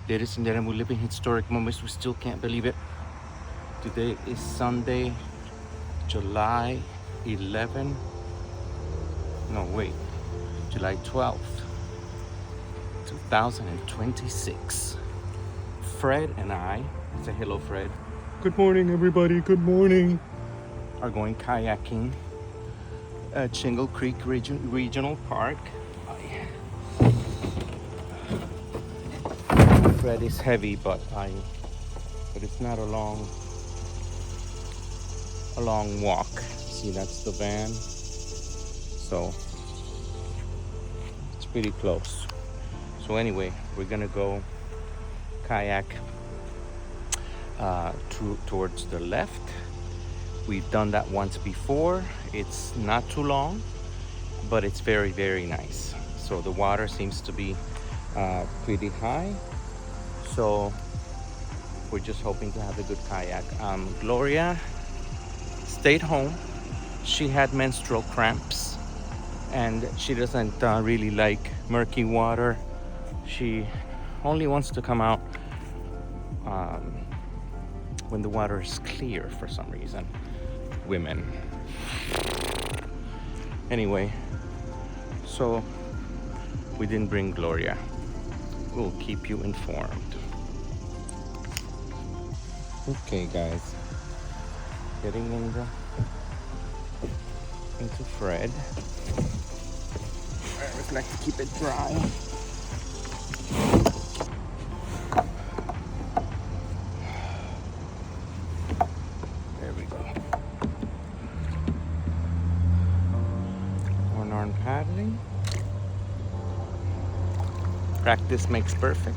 Ladies and gentlemen, we live in historic moments. We still can't believe it. Today is Sunday, July 11. No, wait. July 12th, 2026. Fred and I, say hello, Fred. Good morning, everybody. Good morning. Are going kayaking at Shingle Creek Regional Park. Fred is heavy, but it's not a long walk. See, that's the van. So it's pretty close. So anyway, we're gonna go kayak towards the left. We've done that once before. It's not too long, but it's very, very nice. So the water seems to be pretty high. So we're just hoping to have a good kayak. Gloria stayed home. She had menstrual cramps and she doesn't really like murky water. She only wants to come out when the water is clear for some reason. Women. Anyway, so we didn't bring Gloria. We'll keep you informed. Okay, guys, getting into Fred. I always like to keep it dry. There we go. One-arm paddling. Practice makes perfect.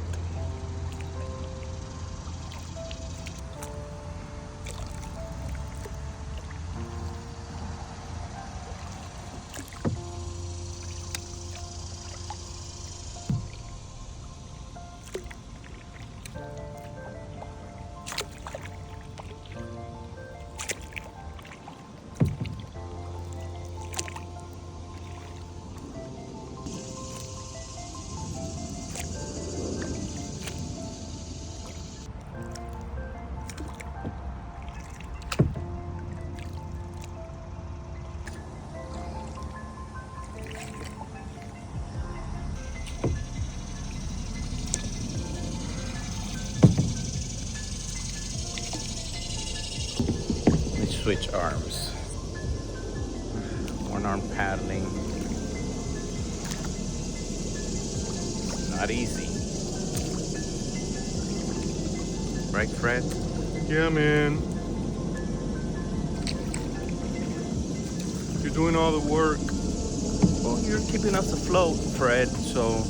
Switch arms. One arm paddling. Not easy. Right, Fred? Yeah, man. You're doing all the work. Well, you're keeping us afloat, Fred, so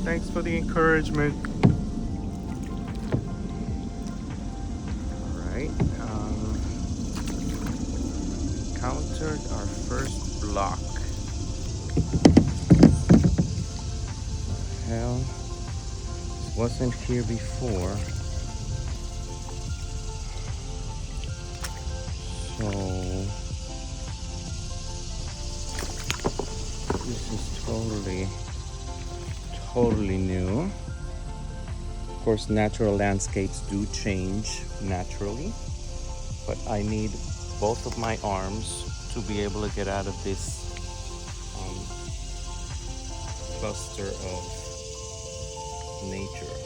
Thanks for the encouragement. encountered our first block. Hell, wasn't here before. So this is totally new. Of course, natural landscapes do change naturally, but I need both of my arms to be able to get out of this cluster of nature.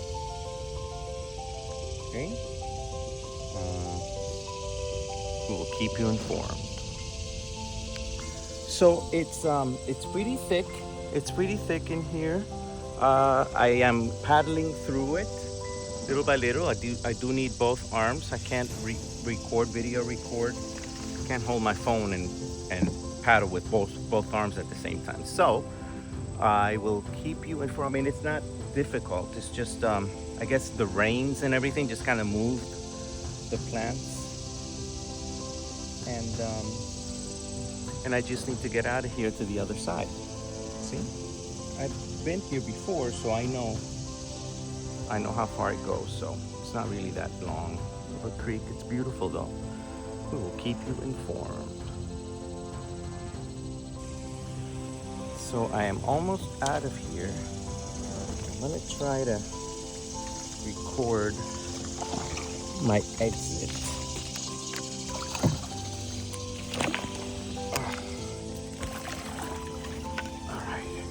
Okay, we will keep you informed. So it's pretty thick. It's pretty thick in here. I am paddling through it little by little. I do need both arms. I can't video record. Can't hold my phone and paddle with both arms at the same time. So I will keep you informed. I mean, it's not difficult. It's just I guess the rains and everything just kind of moved the plants, and I just need to get out of here to the other side. See, I've been here before, so I know how far it goes. So it's not really that long of a creek. It's beautiful though. We will keep you informed. So I am almost out of here. I'm gonna try to record my exit. All right.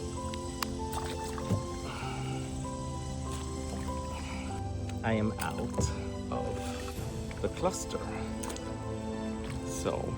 I am out of the cluster. So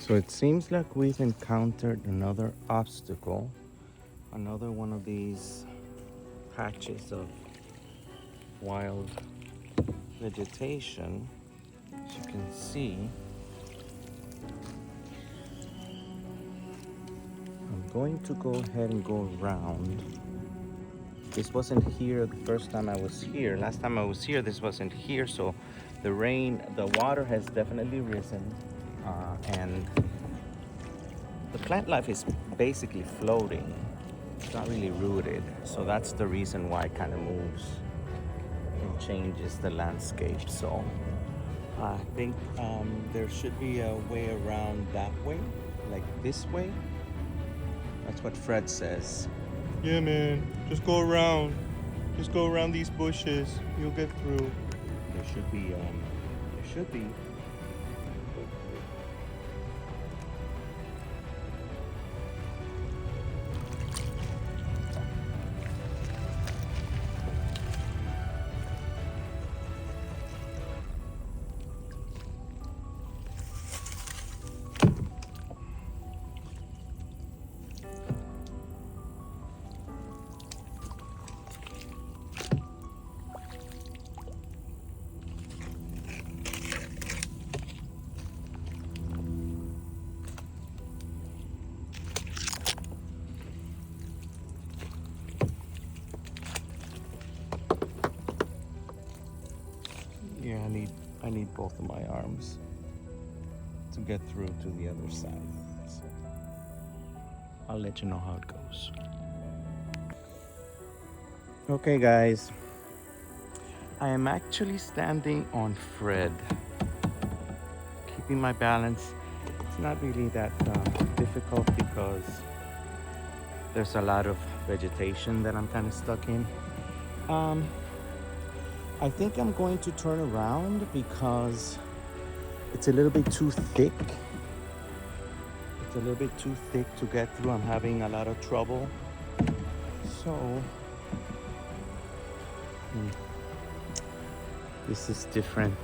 So it seems like we've encountered another obstacle, another one of these patches of wild vegetation. As you can see, I'm going to go ahead and go around. This wasn't here the first time I was here. Last time I was here, this wasn't here, so the water has definitely risen. And the plant life is basically floating. It's not really rooted. So that's the reason why it kind of moves and changes the landscape. So I think there should be a way around that way, like this way. That's what Fred says. Yeah, man. Just go around. Just go around these bushes. You'll get through. There should be. Yeah, I need both of my arms to get through to the other side. So I'll let you know how it goes. Okay, guys. I am actually standing on Fred, keeping my balance. It's not really that difficult because there's a lot of vegetation that I'm kind of stuck in. I think I'm going to turn around because it's a little bit too thick. It's a little bit too thick to get through. I'm having a lot of trouble. So this is different.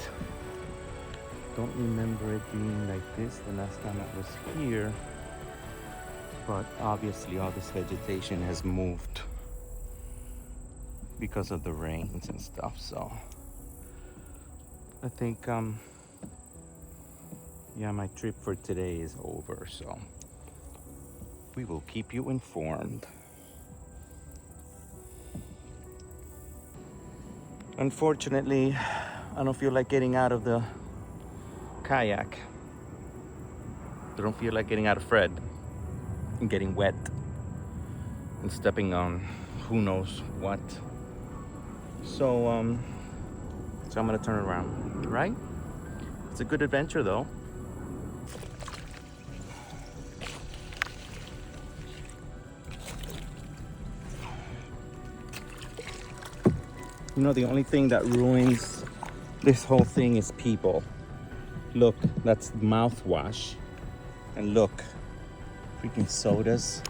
Don't remember it being like this the last time I was here. But obviously all this vegetation has moved because of the rains and stuff. So I think yeah, my trip for today is over, so we will keep you informed. Unfortunately, I don't feel like getting out of the kayak. I don't feel like getting out of Fred and getting wet and stepping on who knows what. So I'm gonna turn around, right? It's a good adventure though. You know, the only thing that ruins this whole thing is people. Look, that's mouthwash. And look, freaking sodas,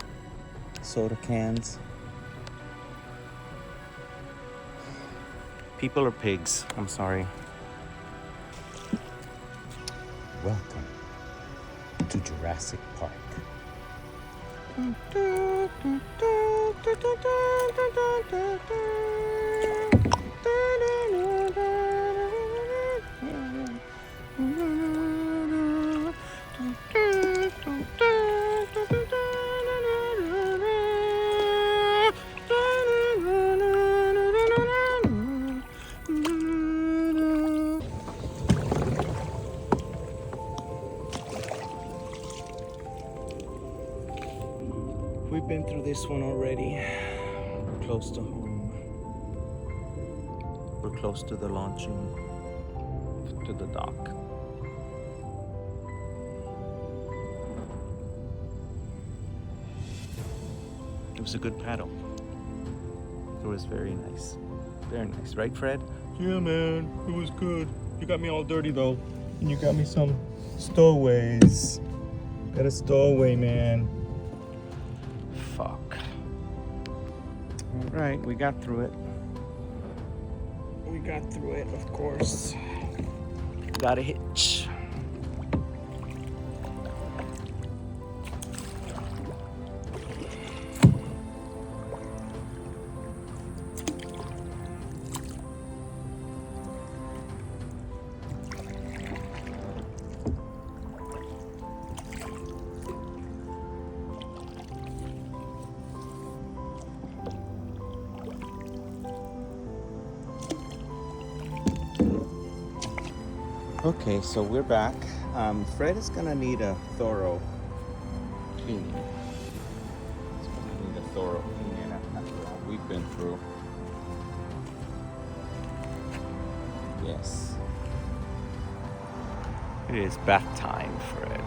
soda cans. People are pigs. I'm sorry. Welcome to Jurassic Park. We've been through this one already. We're close to home. We're close to the launching, to the dock. It was a good paddle. It was very nice. Very nice, right, Fred? Yeah, man, it was good. You got me all dirty though, and you got me some stowaways. Got a stowaway, man. Fuck. All right, we got through it. We got through it, of course. Got a hitch. Okay, so we're back. Fred is gonna need a thorough cleaning. He's gonna need a thorough cleaning after all we've been through. Yes. It is bath time, Fred.